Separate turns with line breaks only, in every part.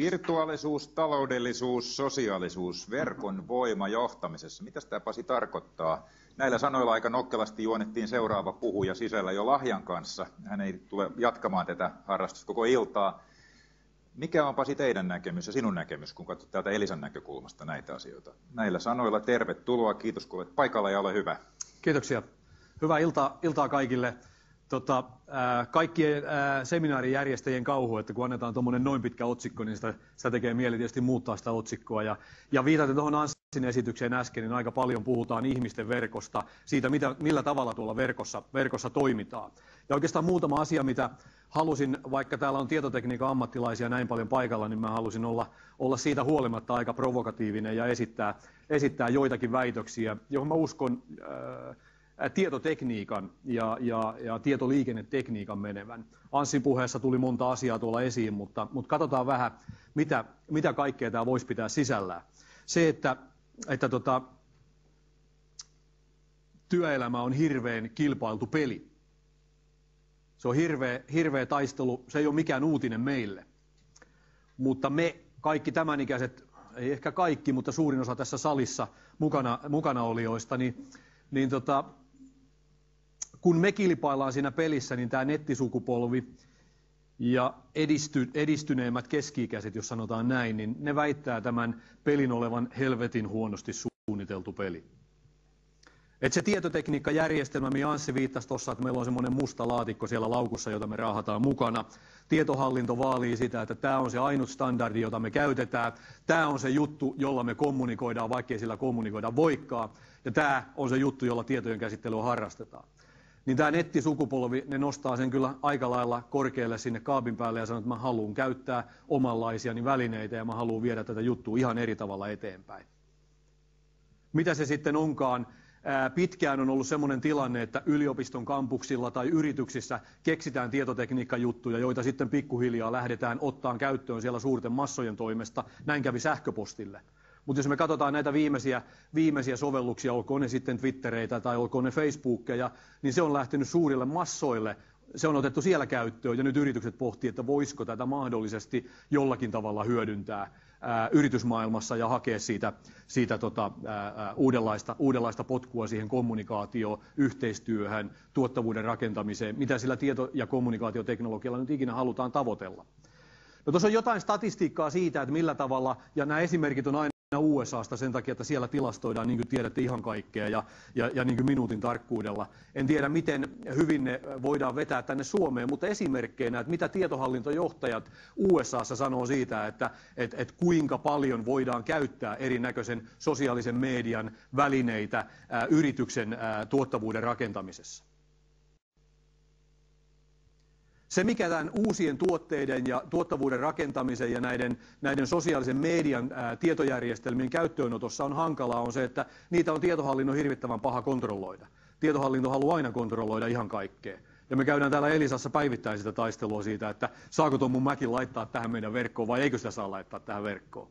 Virtuaalisuus, taloudellisuus, sosiaalisuus, verkon voima johtamisessa. Mitä tämä, Pasi, tarkoittaa? Näillä sanoilla aika nokkelasti juonettiin seuraava puhuja sisällä jo lahjan kanssa. Hän ei tule jatkamaan tätä harrastusta koko iltaa. Mikä on, Pasi, teidän näkemys ja sinun näkemys, kun katsot täältä Elisan näkökulmasta näitä asioita? Näillä sanoilla tervetuloa. Kiitos, kun olet paikalla ja ole hyvä.
Kiitoksia. Hyvää iltaa kaikille. Kaikkien seminaarijärjestäjien kauhu, että kun annetaan tuommoinen noin pitkä otsikko, niin sitä tekee mieli tietysti muuttaa sitä otsikkoa. Ja viitaten tuohon Anssin esitykseen äsken, niin aika paljon puhutaan ihmisten verkosta, siitä millä tavalla tuolla verkossa toimitaan. Ja oikeastaan muutama asia, mitä halusin, vaikka täällä on tietotekniikan ammattilaisia näin paljon paikalla, niin mä halusin olla siitä huolimatta aika provokatiivinen ja esittää joitakin väitöksiä, johon mä uskon tietotekniikan ja tietoliikennetekniikan menevän. Anssin puheessa tuli monta asiaa tuolla esiin, mutta katsotaan vähän, mitä kaikkea tämä voisi pitää sisällään. Se, että työelämä on hirveän kilpailtu peli. Se on hirveä taistelu, se ei ole mikään uutinen meille. Mutta me kaikki tämänikäiset, ei ehkä kaikki, mutta suurin osa tässä salissa mukana olijoista, niin kun me kilpaillaan siinä pelissä, niin tämä nettisukupolvi ja edistyneemmät keski-ikäiset, jos sanotaan näin, niin ne väittää tämän pelin olevan helvetin huonosti suunniteltu peli. Et se tietotekniikkajärjestelmä, mihin Anssi viittasi tuossa, että meillä on semmoinen musta laatikko siellä laukussa, jota me raahataan mukana. Tietohallinto vaalii sitä, että tämä on se ainut standardi, jota me käytetään. Tämä on se juttu, jolla me kommunikoidaan, vaikkei sillä kommunikoida voikaan. Ja tämä on se juttu, jolla tietojen käsittelyä harrastetaan. Niin tämä nettisukupolvi, ne nostaa sen kyllä aika lailla korkealle sinne kaapin päälle ja sanoo, että mä haluan käyttää omanlaisiani välineitä ja mä haluan viedä tätä juttua ihan eri tavalla eteenpäin. Mitä se sitten onkaan? Pitkään on ollut semmoinen tilanne, että yliopiston kampuksilla tai yrityksissä keksitään tietotekniikkajuttuja, joita sitten pikkuhiljaa lähdetään ottaan käyttöön siellä suurten massojen toimesta. Näin kävi sähköpostille. Mutta jos me katsotaan näitä viimeisiä sovelluksia, olkoon ne sitten Twittereitä tai olkoon ne Facebookeja, niin se on lähtenyt suurille massoille. Se on otettu siellä käyttöön ja nyt yritykset pohtii, että voisiko tätä mahdollisesti jollakin tavalla hyödyntää yritysmaailmassa ja hakea siitä uudenlaista potkua siihen kommunikaatioon, yhteistyöhön, tuottavuuden rakentamiseen, mitä sillä tieto- ja kommunikaatioteknologialla nyt ikinä halutaan tavoitella. No tuossa on jotain statistiikkaa siitä, että millä tavalla, ja nämä esimerkit on aina USAsta sen takia, että siellä tilastoidaan, niin kuin tiedätte, ihan kaikkea ja niin kuin minuutin tarkkuudella. En tiedä, miten hyvin ne voidaan vetää tänne Suomeen, mutta esimerkkeinä, että mitä tietohallintojohtajat USAssa sanoo siitä, että kuinka paljon voidaan käyttää erinäköisen sosiaalisen median välineitä yrityksen tuottavuuden rakentamisessa. Se, mikä tämän uusien tuotteiden ja tuottavuuden rakentamisen ja näiden sosiaalisen median tietojärjestelmien käyttöönotossa on hankalaa, on se, että niitä on tietohallinnon hirvittävän paha kontrolloida. Tietohallinto haluaa aina kontrolloida ihan kaikkea. Ja me käydään täällä Elisassa päivittäin sitä taistelua siitä, että saako tuon mun Macin laittaa tähän meidän verkkoon vai eikö sitä saa laittaa tähän verkkoon.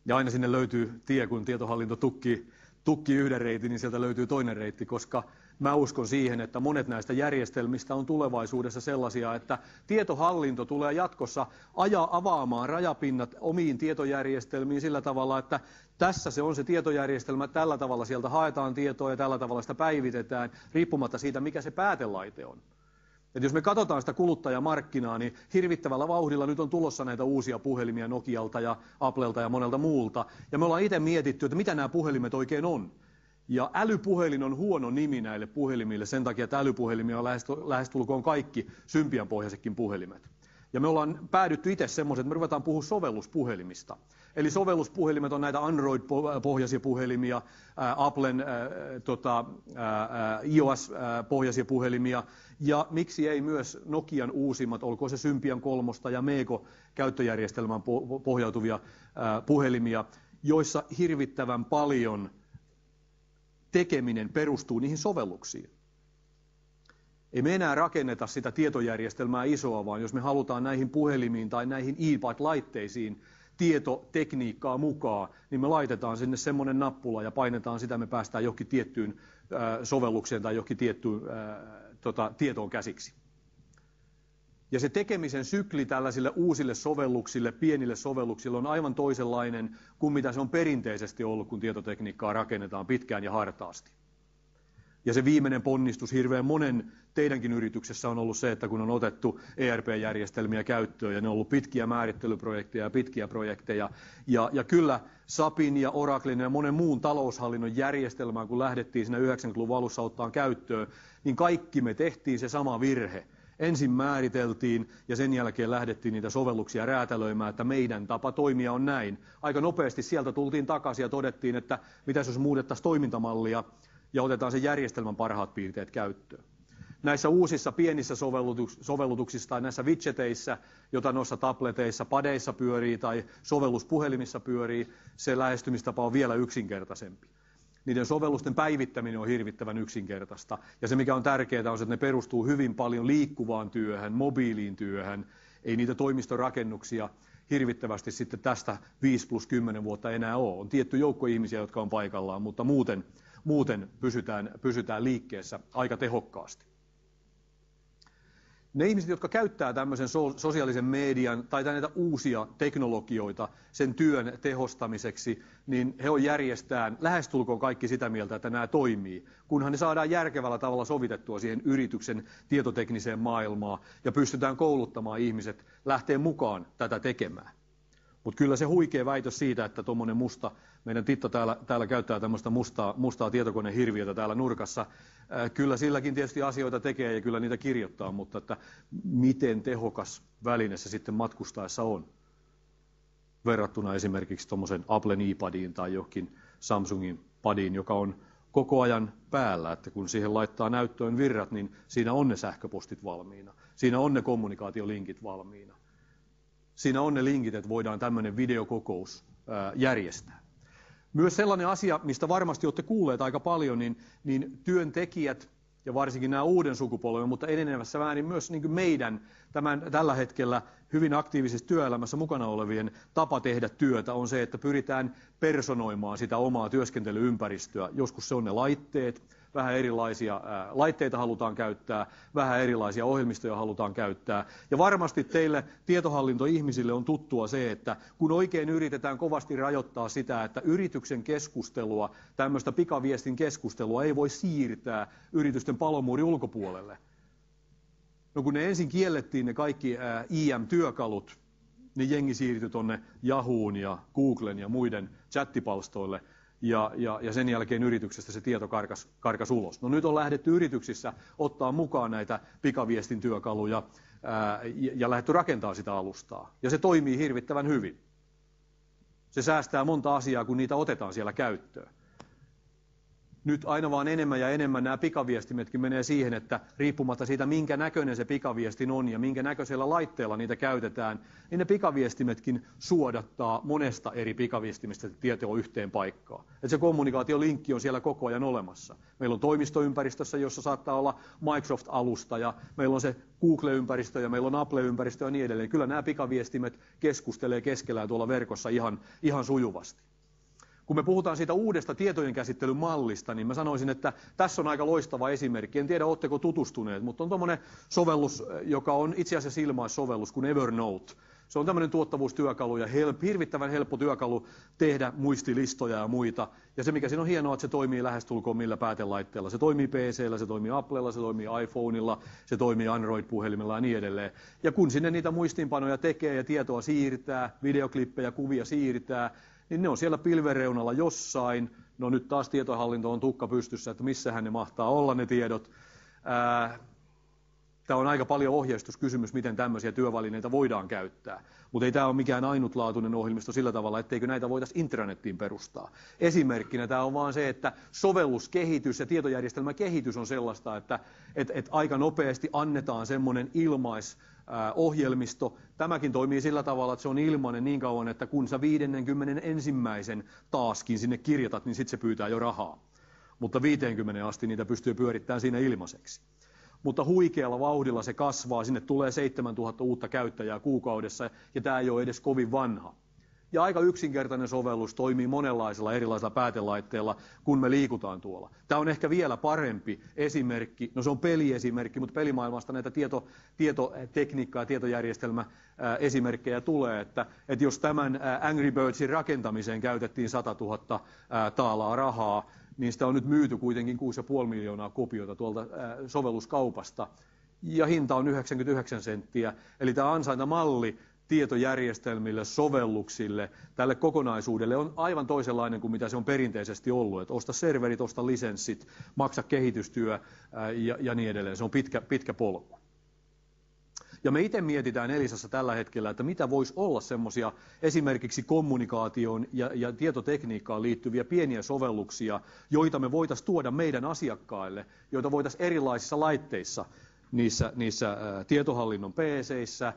Ja aina sinne löytyy tie, kun tietohallinto tukkii yhden reitin, niin sieltä löytyy toinen reitti, koska mä uskon siihen, että monet näistä järjestelmistä on tulevaisuudessa sellaisia, että tietohallinto tulee jatkossa avaamaan rajapinnat omiin tietojärjestelmiin sillä tavalla, että tässä se on se tietojärjestelmä, tällä tavalla sieltä haetaan tietoa ja tällä tavalla sitä päivitetään, riippumatta siitä, mikä se päätelaite on. Et jos me katsotaan sitä kuluttajamarkkinaa, niin hirvittävällä vauhdilla nyt on tulossa näitä uusia puhelimia Nokialta ja Applelta ja monelta muulta. Ja me ollaan itse mietitty, että mitä nämä puhelimet oikein on. Ja älypuhelin on huono nimi näille puhelimille sen takia, että älypuhelimia on lähestulkoon kaikki Symbian-pohjaisetkin puhelimet. Ja me ollaan päädytty itse semmoiset, että me ruvetaan puhua sovelluspuhelimista. Eli sovelluspuhelimet on näitä Android-pohjaisia puhelimia, Applen iOS-pohjaisia puhelimia ja miksi ei myös Nokian uusimmat, olkoon se Symbian 3 ja Meego-käyttöjärjestelmään pohjautuvia puhelimia, joissa hirvittävän paljon tekeminen perustuu niihin sovelluksiin. Ei me enää rakenneta sitä tietojärjestelmää isoa, vaan jos me halutaan näihin puhelimiin tai näihin e-bike-laitteisiin tietotekniikkaa mukaan, niin me laitetaan sinne semmoinen nappula ja painetaan sitä, me päästään johonkin tiettyyn sovellukseen tai johonkin tiettyyn tietoon käsiksi. Ja se tekemisen sykli tällaisille uusille sovelluksille, pienille sovelluksille on aivan toisenlainen kuin mitä se on perinteisesti ollut, kun tietotekniikkaa rakennetaan pitkään ja hartaasti. Ja se viimeinen ponnistus hirveän monen teidänkin yrityksessä on ollut se, että kun on otettu ERP-järjestelmiä käyttöön ja ne on ollut pitkiä määrittelyprojekteja ja pitkiä projekteja. Ja kyllä SAPin ja Oraclen ja monen muun taloushallinnon järjestelmään, kun lähdettiin siinä 90-luvun alussa ottaa käyttöön, niin kaikki me tehtiin se sama virhe. Ensin määriteltiin ja sen jälkeen lähdettiin niitä sovelluksia räätälöimään, että meidän tapa toimia on näin. Aika nopeasti sieltä tultiin takaisin ja todettiin, että mitäs jos muutettaisiin toimintamallia ja otetaan sen järjestelmän parhaat piirteet käyttöön. Näissä uusissa pienissä sovellutuksissa tai näissä widgeteissä, joita noissa tableteissa, padeissa pyörii tai sovelluspuhelimissa pyörii, se lähestymistapa on vielä yksinkertaisempi. Niiden sovellusten päivittäminen on hirvittävän yksinkertaista. Ja se mikä on tärkeää on se, että ne perustuu hyvin paljon liikkuvaan työhön, mobiiliin työhön. Ei niitä toimistorakennuksia hirvittävästi sitten tästä 5+10 vuotta enää ole. On tietty joukko ihmisiä, jotka on paikallaan, mutta muuten pysytään liikkeessä aika tehokkaasti. Ne ihmiset, jotka käyttää tämmöisen sosiaalisen median tai näitä uusia teknologioita sen työn tehostamiseksi, niin he on järjestään lähestulkoon kaikki sitä mieltä, että nämä toimii, kunhan ne saadaan järkevällä tavalla sovitettua siihen yrityksen tietotekniseen maailmaan ja pystytään kouluttamaan ihmiset lähteen mukaan tätä tekemään. Mutta kyllä se huikea väitös siitä, että tuommoinen musta, meidän Titto täällä käyttää tämmöistä mustaa tietokonehirviötä täällä nurkassa, kyllä silläkin tietysti asioita tekee ja kyllä niitä kirjoittaa, mutta että miten tehokas väline se sitten matkustaessa on verrattuna esimerkiksi tuommoisen Applen iPadiin tai johonkin Samsungin padiin, joka on koko ajan päällä, että kun siihen laittaa näyttöön virrat, niin siinä on ne sähköpostit valmiina, siinä on ne kommunikaatiolinkit valmiina. Siinä on ne linkit, että voidaan tämmöinen videokokous järjestää. Myös sellainen asia, mistä varmasti olette kuulleet aika paljon, niin työntekijät ja varsinkin nämä uuden sukupolven, mutta enenevässä määrin myös niin kuin meidän tällä hetkellä hyvin aktiivisessa työelämässä mukana olevien tapa tehdä työtä on se, että pyritään personoimaan sitä omaa työskentelyympäristöä. Joskus se on ne laitteet, vähän erilaisia laitteita halutaan käyttää, vähän erilaisia ohjelmistoja halutaan käyttää. Ja varmasti teille tietohallintoihmisille on tuttua se, että kun oikein yritetään kovasti rajoittaa sitä, että yrityksen keskustelua, tämmöistä pikaviestin keskustelua ei voi siirtää yritysten palomuurin ulkopuolelle. No kun ne ensin kiellettiin ne kaikki IM-työkalut, niin jengi siirtyi tuonne Yahoon ja Googlen ja muiden chattipalstoille. Ja sen jälkeen yrityksestä se tieto karkas ulos. No nyt on lähdetty yrityksissä ottaa mukaan näitä pikaviestin työkaluja ja lähdetty rakentamaan sitä alustaa. Ja se toimii hirvittävän hyvin. Se säästää monta asiaa, kun niitä otetaan siellä käyttöön. Nyt aina vaan enemmän ja enemmän nämä pikaviestimetkin menee siihen, että riippumatta siitä, minkä näköinen se pikaviestin on ja minkä näköisellä laitteella niitä käytetään, niin ne pikaviestimetkin suodattaa monesta eri pikaviestimistä tietoa yhteen paikkaan. Että se kommunikaatiolinkki on siellä koko ajan olemassa. Meillä on toimistoympäristössä, jossa saattaa olla Microsoft-alusta ja meillä on se Google-ympäristö ja meillä on Apple-ympäristö ja niin edelleen. Kyllä nämä pikaviestimet keskustelee keskellään tuolla verkossa ihan sujuvasti. Kun me puhutaan siitä uudesta tietojen käsittelyn mallista, niin mä sanoisin, että tässä on aika loistava esimerkki. En tiedä, oletteko tutustuneet, mutta on tommoinen sovellus, joka on itse asiassa ilmaissovellus kuin Evernote. Se on tämmöinen tuottavuustyökalu ja hirvittävän helppo työkalu tehdä muistilistoja ja muita. Ja se mikä siinä on hienoa, että se toimii lähestulkoon millä päätelaitteella. Se toimii PC:llä, se toimii Applella, se toimii iPhoneilla, se toimii Android-puhelimella ja niin edelleen. Ja kun sinne niitä muistiinpanoja tekee ja tietoa siirtää, videoklippejä, kuvia siirtää, niin ne on siellä pilven reunalla jossain. No nyt taas tietohallinto on tukka pystyssä, että missähän ne mahtaa olla ne tiedot. Tämä on aika paljon ohjeistuskysymys, miten tämmöisiä työvälineitä voidaan käyttää. Mutta ei tämä ole mikään ainutlaatuinen ohjelmisto sillä tavalla, etteikö näitä voitaisiin intranettiin perustaa. Esimerkkinä tämä on vaan se, että sovelluskehitys ja tietojärjestelmäkehitys on sellaista, että aika nopeasti annetaan semmoinen ohjelmisto. Tämäkin toimii sillä tavalla, että se on ilmainen niin kauan, että kun sä 51. taaskin sinne kirjoitat, niin sitten se pyytää jo rahaa. Mutta 50 asti niitä pystyy pyörittämään siinä ilmaiseksi. Mutta huikealla vauhdilla se kasvaa, sinne tulee 7000 uutta käyttäjää kuukaudessa ja tämä ei ole edes kovin vanha. Ja aika yksinkertainen sovellus toimii monenlaisilla erilaisilla päätelaitteilla, kun me liikutaan tuolla. Tämä on ehkä vielä parempi esimerkki, no se on peliesimerkki, mutta pelimaailmasta näitä tietotekniikkaa ja tietojärjestelmäesimerkkejä tulee, että jos tämän Angry Birdsin rakentamiseen käytettiin 100 000 taalaa rahaa, niin sitä on nyt myyty kuitenkin 6,5 miljoonaa kopiota tuolta sovelluskaupasta, ja hinta on 99 senttiä, eli tämä ansaintamalli tietojärjestelmille, sovelluksille, tälle kokonaisuudelle on aivan toisenlainen kuin mitä se on perinteisesti ollut. Että osta serverit, osta lisenssit, maksa kehitystyö ja niin edelleen. Se on pitkä polku. Ja me itse mietitään Elisassa tällä hetkellä, että mitä voisi olla semmoisia esimerkiksi kommunikaatioon ja tietotekniikkaan liittyviä pieniä sovelluksia, joita me voitaisiin tuoda meidän asiakkaille, joita voitaisiin erilaisissa laitteissa, niissä tietohallinnon PC:issä,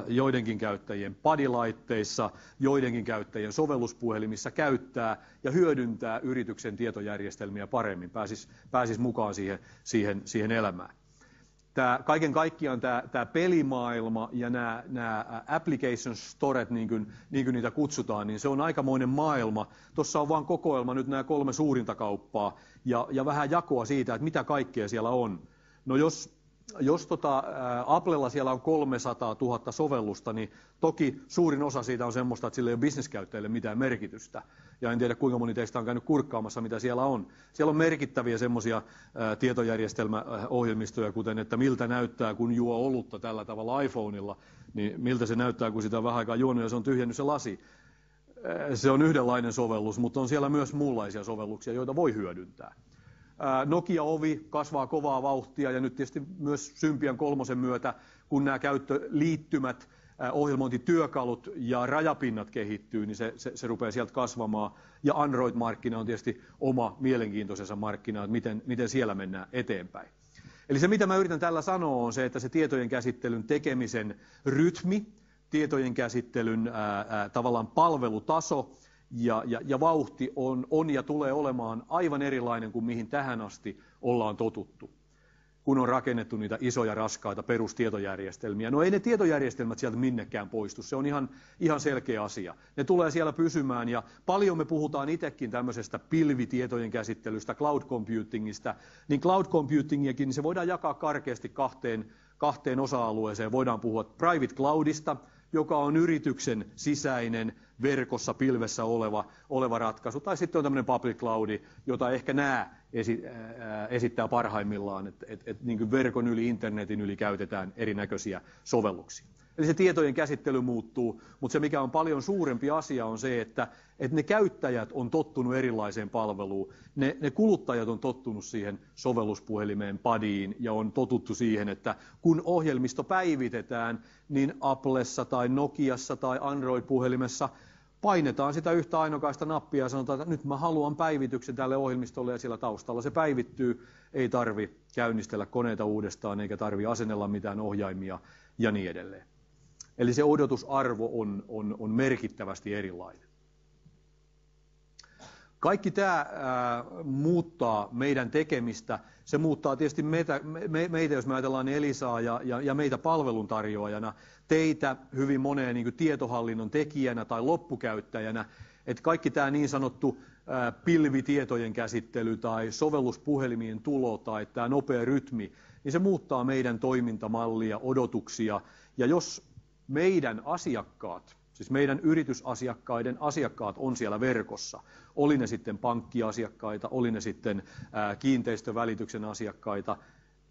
joidenkin käyttäjien padilaitteissa, joidenkin käyttäjien sovelluspuhelimissa käyttää ja hyödyntää yrityksen tietojärjestelmiä paremmin, pääsis mukaan siihen elämään. Kaiken kaikkiaan tämä pelimaailma ja nämä application storet, niin kuin niitä kutsutaan, niin se on aikamoinen maailma. Tuossa on vain kokoelma nyt nämä 3 suurinta kauppaa ja vähän jakoa siitä, että mitä kaikkea siellä on. No jos Applella siellä on 300 000 sovellusta, niin toki suurin osa siitä on semmoista, että sillä ei ole bisneskäyttäjille mitään merkitystä. Ja en tiedä, kuinka moni teistä on käynyt kurkkaamassa, mitä siellä on. Siellä on merkittäviä semmoisia tietojärjestelmäohjelmistoja, kuten että miltä näyttää, kun juo olutta tällä tavalla iPhoneilla, niin miltä se näyttää, kun sitä on vähän aikaa juonut ja se on tyhjennyt se lasi. Se on yhdenlainen sovellus, mutta on siellä myös muunlaisia sovelluksia, joita voi hyödyntää. Nokia-ovi kasvaa kovaa vauhtia ja nyt tietysti myös Symbian 3 myötä, kun nämä käyttöliittymät, ohjelmointityökalut ja rajapinnat kehittyy, niin se rupeaa sieltä kasvamaan. Ja Android-markkina on tietysti oma mielenkiintoisensa markkina, että miten siellä mennään eteenpäin. Eli se, mitä mä yritän tällä sanoa, on se, että se tietojen käsittelyn tekemisen rytmi, tietojen käsittelyn tavallaan palvelutaso, ja vauhti on ja tulee olemaan aivan erilainen kuin mihin tähän asti ollaan totuttu, kun on rakennettu niitä isoja raskaita perustietojärjestelmiä. No ei ne tietojärjestelmät sieltä minnekään poistu, se on ihan selkeä asia. Ne tulee siellä pysymään ja paljon me puhutaan itsekin tämmöisestä pilvitietojen käsittelystä, cloud computingista, niin cloud computingiakin niin se voidaan jakaa karkeasti kahteen osa-alueeseen. Voidaan puhua private cloudista, joka on yrityksen sisäinen, verkossa, pilvessä oleva ratkaisu. Tai sitten on tämmöinen public cloud, jota ehkä nämä esittää parhaimmillaan, että niin kuin verkon yli, internetin yli käytetään erinäköisiä sovelluksia. Eli se tietojen käsittely muuttuu, mutta se mikä on paljon suurempi asia on se, että ne käyttäjät on tottunut erilaiseen palveluun. Ne kuluttajat on tottunut siihen sovelluspuhelimeen, padiin ja on totuttu siihen, että kun ohjelmisto päivitetään, niin Applessa tai Nokiassa tai Android-puhelimessa painetaan sitä yhtä ainokaista nappia ja sanotaan, että nyt mä haluan päivityksen tälle ohjelmistolle ja siellä taustalla se päivittyy. Ei tarvi käynnistellä koneita uudestaan eikä tarvi asennella mitään ohjaimia ja niin edelleen. Eli se odotusarvo on merkittävästi erilainen. Kaikki tämä muuttaa meidän tekemistä. Se muuttaa tietysti meitä, jos me ajatellaan Elisaa ja meitä palveluntarjoajana, teitä hyvin moneen niin kuin tietohallinnon tekijänä tai loppukäyttäjänä. Että kaikki tämä niin sanottu pilvitietojen käsittely tai sovelluspuhelimien tulo tai tämä nopea rytmi, niin se muuttaa meidän toimintamallia, odotuksia. Ja jos meidän asiakkaat, siis meidän yritysasiakkaiden asiakkaat on siellä verkossa, oli ne sitten pankkiasiakkaita, oli ne sitten kiinteistövälityksen asiakkaita,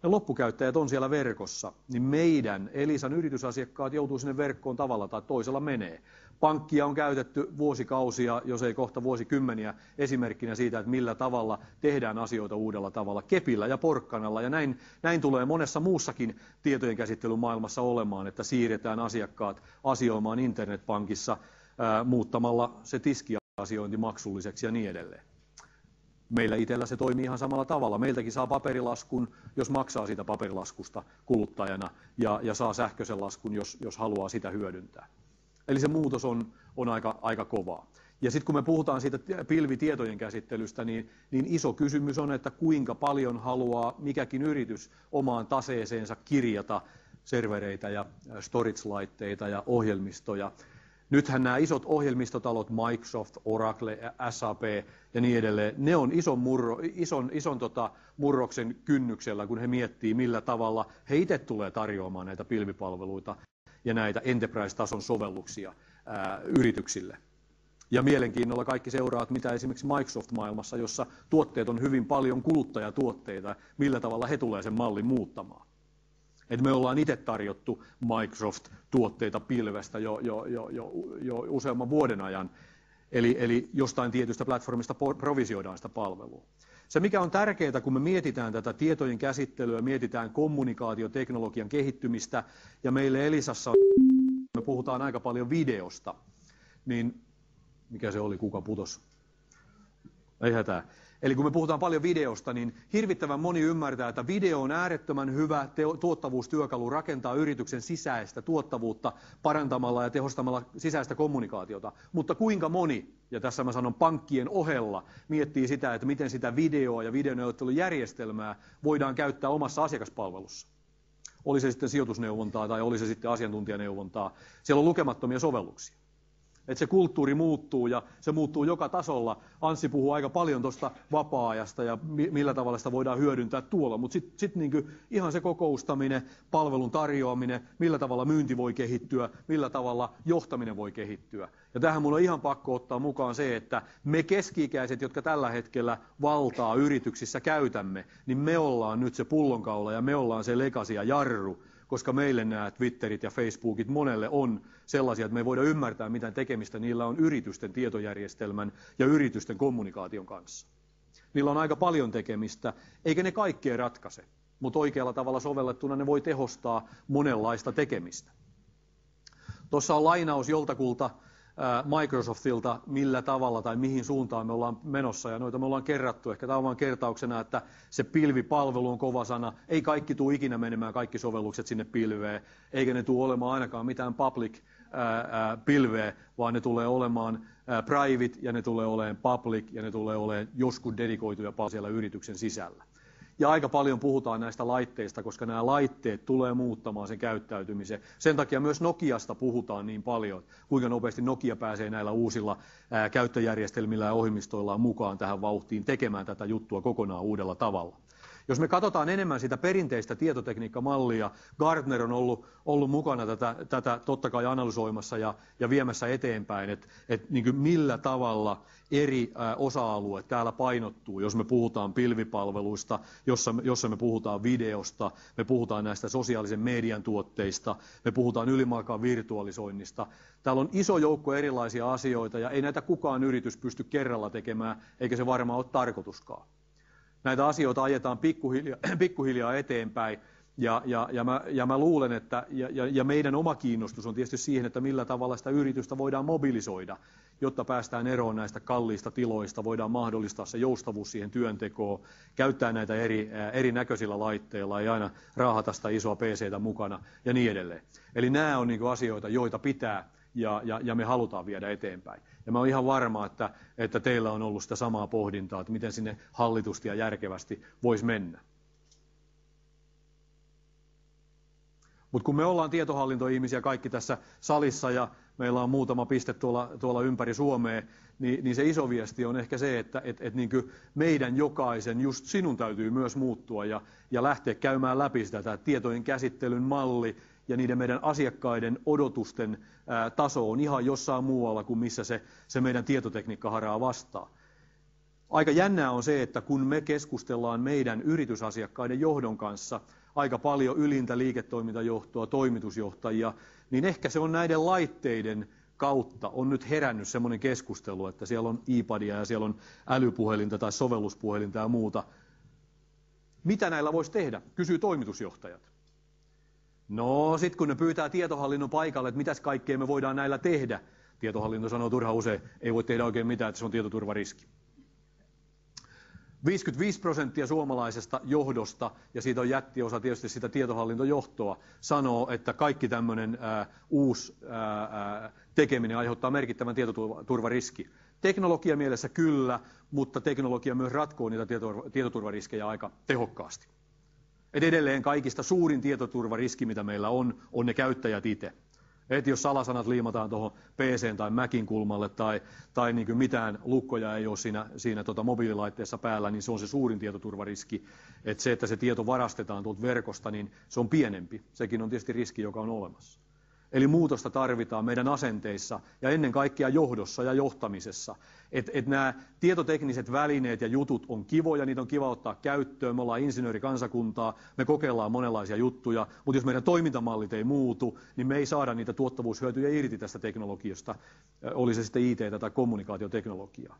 ne loppukäyttäjät on siellä verkossa, niin meidän Elisan yritysasiakkaat joutuu sinne verkkoon tavalla tai toisella menee. Pankkia on käytetty vuosikausia, jos ei kohta vuosikymmeniä, esimerkkinä siitä, että millä tavalla tehdään asioita uudella tavalla, kepillä ja porkkanalla. Ja näin tulee monessa muussakin tietojen käsittelyn maailmassa olemaan, että siirretään asiakkaat asioimaan internetpankissa muuttamalla se tiskiasiointi maksulliseksi ja niin edelleen. Meillä itsellä se toimii ihan samalla tavalla. Meiltäkin saa paperilaskun, jos maksaa siitä paperilaskusta kuluttajana, ja saa sähköisen laskun, jos haluaa sitä hyödyntää. Eli se muutos on aika kovaa. Ja sitten kun me puhutaan siitä pilvitietojen käsittelystä, niin iso kysymys on, että kuinka paljon haluaa mikäkin yritys omaan taseeseensa kirjata servereitä ja storage-laitteita ja ohjelmistoja. Nythän nämä isot ohjelmistotalot, Microsoft, Oracle, SAP ja niin edelleen, ne on ison murroksen kynnyksellä, kun he miettii, millä tavalla he itse tulee tarjoamaan näitä pilvipalveluita ja näitä enterprise-tason sovelluksia yrityksille. Ja mielenkiinnolla kaikki seuraavat, mitä esimerkiksi Microsoft-maailmassa, jossa tuotteet on hyvin paljon kuluttajatuotteita, millä tavalla he tulee sen mallin muuttamaan. Et me ollaan itse tarjottu Microsoft-tuotteita pilvestä jo useamman vuoden ajan, eli jostain tietystä platformista provisioidaan sitä palvelua. Se, mikä on tärkeää, kun me mietitään tätä tietojen käsittelyä, mietitään kommunikaatioteknologian kehittymistä, ja meille Elisassa me puhutaan aika paljon videosta, niin mikä se oli, kuka putosi? Ei hätää. Eli kun me puhutaan paljon videosta, niin hirvittävän moni ymmärtää, että video on äärettömän hyvä tuottavuustyökalu rakentaa yrityksen sisäistä tuottavuutta parantamalla ja tehostamalla sisäistä kommunikaatiota. Mutta kuinka moni, ja tässä mä sanon pankkien ohella, miettii sitä, että miten sitä videoa ja videoneuvottelujärjestelmää voidaan käyttää omassa asiakaspalvelussa. Oli se sitten sijoitusneuvontaa tai oli se sitten asiantuntijaneuvontaa. Siellä on lukemattomia sovelluksia. Että se kulttuuri muuttuu ja se muuttuu joka tasolla. Anssi puhuu aika paljon tuosta vapaa-ajasta ja millä tavalla sitä voidaan hyödyntää tuolla, mutta sitten niinku ihan se kokoustaminen, palvelun tarjoaminen, millä tavalla myynti voi kehittyä, millä tavalla johtaminen voi kehittyä. Ja tähän mun on ihan pakko ottaa mukaan se, että me keski-ikäiset, jotka tällä hetkellä valtaa yrityksissä käytämme, niin me ollaan nyt se pullonkaula ja me ollaan se legacy ja jarru. Koska meille nämä Twitterit ja Facebookit monelle on sellaisia, että me ei voida ymmärtää, mitä tekemistä niillä on yritysten tietojärjestelmän ja yritysten kommunikaation kanssa. Niillä on aika paljon tekemistä, eikä ne kaikkea ratkaise, mutta oikealla tavalla sovellettuna ne voi tehostaa monenlaista tekemistä. Tuossa on lainaus joltakulta Microsoftilta, millä tavalla tai mihin suuntaan me ollaan menossa, ja noita me ollaan kerrattu. Ehkä tämä on vain kertauksena, että se pilvipalvelu on kova sana. Ei kaikki tule ikinä menemään, kaikki sovellukset sinne pilveen, eikä ne tule olemaan ainakaan mitään public pilveä, vaan ne tulee olemaan private, ja ne tulee olemaan public, ja ne tulee olemaan joskus dedikoituja siellä yrityksen sisällä. Ja aika paljon puhutaan näistä laitteista, koska nämä laitteet tulee muuttamaan sen käyttäytymisen. Sen takia myös Nokiasta puhutaan niin paljon, kuinka nopeasti Nokia pääsee näillä uusilla käyttöjärjestelmillä ja ohjelmistoillaan mukaan tähän vauhtiin tekemään tätä juttua kokonaan uudella tavalla. Jos me katsotaan enemmän sitä perinteistä tietotekniikkamallia, Gartner on ollut mukana tätä totta kai analysoimassa ja viemässä eteenpäin, että niin millä tavalla eri osa-alueet täällä painottuu, jos me puhutaan pilvipalveluista, jossa me puhutaan videosta, me puhutaan näistä sosiaalisen median tuotteista, me puhutaan ylimalkaan virtualisoinnista. Täällä on iso joukko erilaisia asioita ja ei näitä kukaan yritys pysty kerralla tekemään, eikä se varmaan ole tarkoituskaan. Näitä asioita ajetaan pikkuhiljaa eteenpäin ja mä luulen, että ja meidän oma kiinnostus on tietysti siihen, että millä tavalla sitä yritystä voidaan mobilisoida, jotta päästään eroon näistä kalliista tiloista, voidaan mahdollistaa se joustavuus siihen työntekoon, käyttää näitä erinäköisillä laitteilla, ei aina raahata sitä isoa PC:tä mukana ja niin edelleen. Eli nämä on niinku asioita, joita pitää ja me halutaan viedä eteenpäin. Ja mä oon ihan varma, että teillä on ollut sitä samaa pohdintaa, että miten sinne hallitusti ja järkevästi voisi mennä. Mutta kun me ollaan tietohallintoihmisiä kaikki tässä salissa ja meillä on muutama piste tuolla ympäri Suomea, niin se iso viesti on ehkä se, että niin kuin meidän jokaisen, just sinun täytyy myös muuttua ja lähteä käymään läpi sitä tietojen käsittelyn malli ja niiden meidän asiakkaiden odotusten taso on ihan jossain muualla kuin missä se meidän tietotekniikka haraa vastaan. Aika jännää on se, että kun me keskustellaan meidän yritysasiakkaiden johdon kanssa, aika paljon ylintä liiketoimintajohtoa, toimitusjohtajia, niin ehkä se on näiden laitteiden kautta on nyt herännyt semmoinen keskustelu, että siellä on iPadia ja siellä on älypuhelinta tai sovelluspuhelinta ja muuta. Mitä näillä voisi tehdä, kysyy toimitusjohtajat. No sitten kun ne pyytää tietohallinnon paikalle, että mitäs kaikkea me voidaan näillä tehdä, tietohallinto sanoo turha usein, ei voi tehdä oikein mitään, että se on tietoturvariski. 55% suomalaisesta johdosta, ja siitä on jättiosa tietysti sitä tietohallintojohtoa, sanoo, että kaikki tämmöinen uusi tekeminen aiheuttaa merkittävän tietoturvariski. Teknologia mielessä kyllä, mutta teknologia myös ratkoo niitä tietoturvariskejä aika tehokkaasti. Et edelleen kaikista suurin tietoturvariski, mitä meillä on ne käyttäjät itse. Että jos salasanat liimataan tuohon PC:n tai Macin kulmalle tai niin kuin mitään lukkoja ei ole siinä mobiililaitteessa päällä, niin se on se suurin tietoturvariski. Että se, että se tieto varastetaan tuolta verkosta, niin se on pienempi. Sekin on tietysti riski, joka on olemassa. Eli muutosta tarvitaan meidän asenteissa ja ennen kaikkea johdossa ja johtamisessa. Että nämä tietotekniset välineet ja jutut on kivoja, niitä on kiva ottaa käyttöön. Me ollaan insinöörikansakuntaa, me kokeillaan monenlaisia juttuja, mutta jos meidän toimintamallit ei muutu, niin me ei saada niitä tuottavuushyötyjä irti tästä teknologiasta, oli se sitten IT- tai kommunikaatioteknologiaa.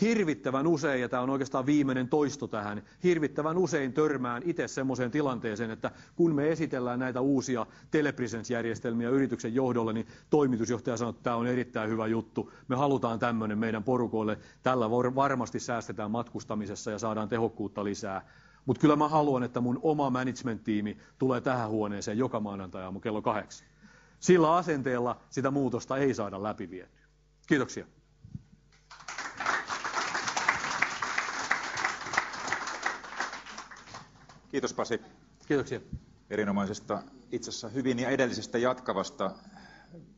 Hirvittävän usein, ja tämä on oikeastaan viimeinen toisto tähän, hirvittävän usein törmään itse semmoiseen tilanteeseen, että kun me esitellään näitä uusia telepresence-järjestelmiä yrityksen johdolle, niin toimitusjohtaja sanoo, että tämä on erittäin hyvä juttu, me halutaan tämmöinen meidän porukoille, tällä varmasti säästetään matkustamisessa ja saadaan tehokkuutta lisää. Mutta kyllä mä haluan, että mun oma management-tiimi tulee tähän huoneeseen joka maanantai-aamu kello 8. Sillä asenteella sitä muutosta ei saada läpivietyä. Kiitoksia.
Kiitos Pasi.
Kiitoksia.
Erinomaisesta, itse asiassa hyvin ja edellisestä jatkavasta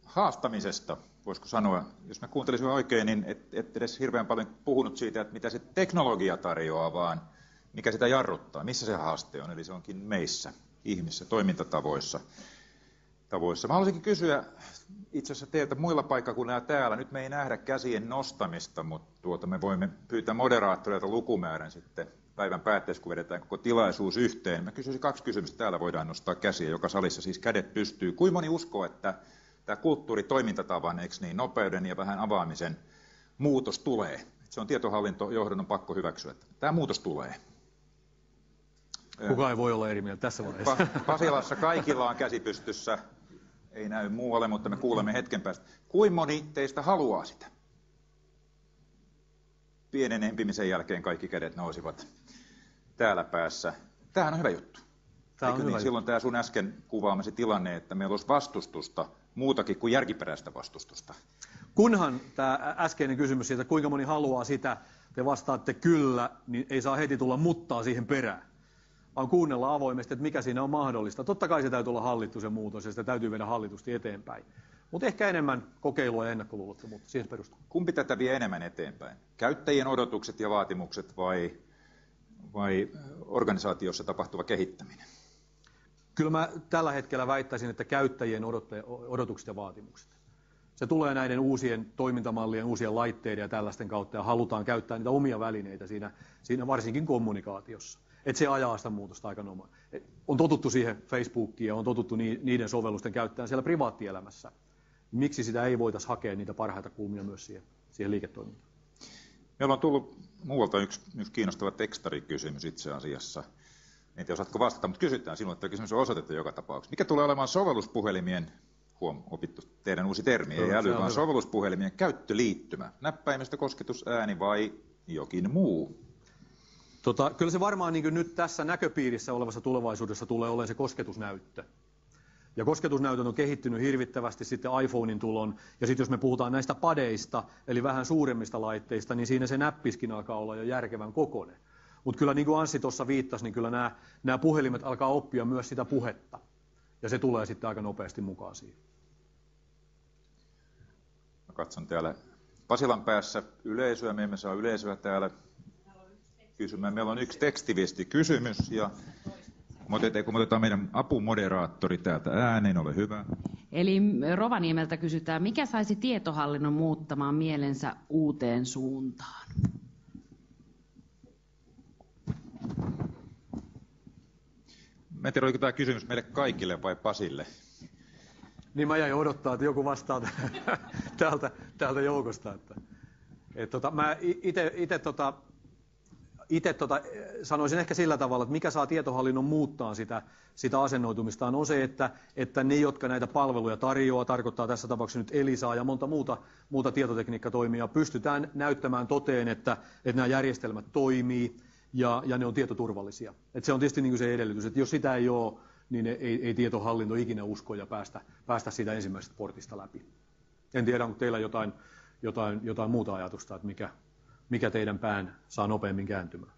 haastamisesta, voisiko sanoa. Jos mä kuuntelisin oikein, niin et edes hirveän paljon puhunut siitä, että mitä se teknologia tarjoaa, vaan mikä sitä jarruttaa, missä se haaste on. Eli se onkin meissä, ihmisissä, toimintatavoissa. Mä haluaisinkin kysyä itse asiassa teiltä muilla paikkakunnilla täällä. Nyt me ei nähdä käsien nostamista, mutta me voimme pyytää moderaattoreilta lukumäärän sitten päivän päätteessä, kun vedetään koko tilaisuus yhteen. Mä kysyisin 2 kysymystä. Täällä voidaan nostaa käsiä, joka salissa siis kädet pystyy. Kuinka moni uskoo, että tämä kulttuuritoimintatavan, eikö niin, nopeuden ja vähän avaamisen muutos tulee? Se on tietohallintojohdon on pakko hyväksyä, että tämä muutos tulee.
Kukaan ei voi olla eri mieltä tässä vaiheessa.
Pasilassa kaikilla on käsi pystyssä. Ei näy muualle, mutta me kuulemme hetken päästä. Kuinka moni teistä haluaa sitä? Pienen empimisen jälkeen kaikki kädet nousivat täällä päässä. Tämähän on hyvä juttu. Silloin tämä sun äsken kuvaamasi tilanne, että meillä olisi vastustusta, muutakin kuin järkiperäistä vastustusta.
Kunhan tämä äskeinen kysymys siitä, kuinka moni haluaa sitä, te vastaatte kyllä, niin ei saa heti tulla muttaa siihen perään. Vaan kuunnella avoimesti, että mikä siinä on mahdollista. Totta kai se täytyy olla hallittu se muutos ja sitä täytyy viedä hallitusti eteenpäin. Mutta ehkä enemmän kokeilua ja ennakkoluulottomuutta siihen perustuu.
Kumpi tätä vie enemmän eteenpäin? Käyttäjien odotukset ja vaatimukset vai organisaatiossa tapahtuva kehittäminen?
Kyllä mä tällä hetkellä väittäisin, että käyttäjien odotukset ja vaatimukset. Se tulee näiden uusien toimintamallien, uusien laitteiden ja tällaisten kautta ja halutaan käyttää niitä omia välineitä siinä varsinkin kommunikaatiossa. Että se ajaa sitä muutosta aika nomaan. On totuttu siihen Facebookiin ja on totuttu niiden sovellusten käyttämään siellä privaattielämässä. Miksi sitä ei voitaisi hakea niitä parhaita kulmia myös siihen liiketoimintaan?
Meillä on tullut muualta yksi kiinnostava tekstarikysymys itse asiassa. En tiedä, osaatko vastata, mutta kysytään sinulta, että kysymys on osoitettu joka tapauksessa. Mikä tulee olemaan sovelluspuhelimien, opittu teidän uusi termi, ei äly, vaan sovelluspuhelimien käyttöliittymä? Näppäimistö, kosketus, ääni vai jokin muu?
Kyllä se varmaan niin nyt tässä näköpiirissä olevassa tulevaisuudessa tulee olemaan se kosketusnäyttö. Ja kosketusnäytöt on kehittynyt hirvittävästi sitten iPhonein tulon. Ja sitten jos me puhutaan näistä padeista, eli vähän suuremmista laitteista, niin siinä se näppiskin alkaa olla jo järkevän kokoinen. Mutta kyllä niin kuin Anssi tuossa viittasi, niin kyllä nämä puhelimet alkaa oppia myös sitä puhetta. Ja se tulee sitten aika nopeasti mukaan siihen.
Mä katson täällä Pasilan päässä yleisöä. Me emme saa yleisöä täällä kysymään. Meillä on yksi tekstiviestikysymys ja kun otetaan meidän apumoderaattori täältä ääneen, ole hyvä.
Eli Rovaniemeltä kysytään, mikä saisi tietohallinnon muuttamaan mielensä uuteen suuntaan?
Mä
en tiedä, oliko tämä kysymys meille kaikille vai Pasille?
Niin mä jäin odottaa, että joku vastaa täältä joukosta. Mä itse sanoisin ehkä sillä tavalla, että mikä saa tietohallinnon muuttaa sitä asennoitumistaan on se, että ne, jotka näitä palveluja tarjoaa, tarkoittaa tässä tapauksessa nyt Elisaa ja monta muuta tietotekniikkatoimia, pystytään näyttämään toteen, että nämä järjestelmät toimii ja ne on tietoturvallisia. Se on tietysti niin kuin se edellytys, että jos sitä ei ole, niin ei tietohallinto ikinä usko ja päästä siitä ensimmäisestä portista läpi. En tiedä, onko teillä jotain muuta ajatusta, että mikä teidän pään saa nopeammin kääntymään.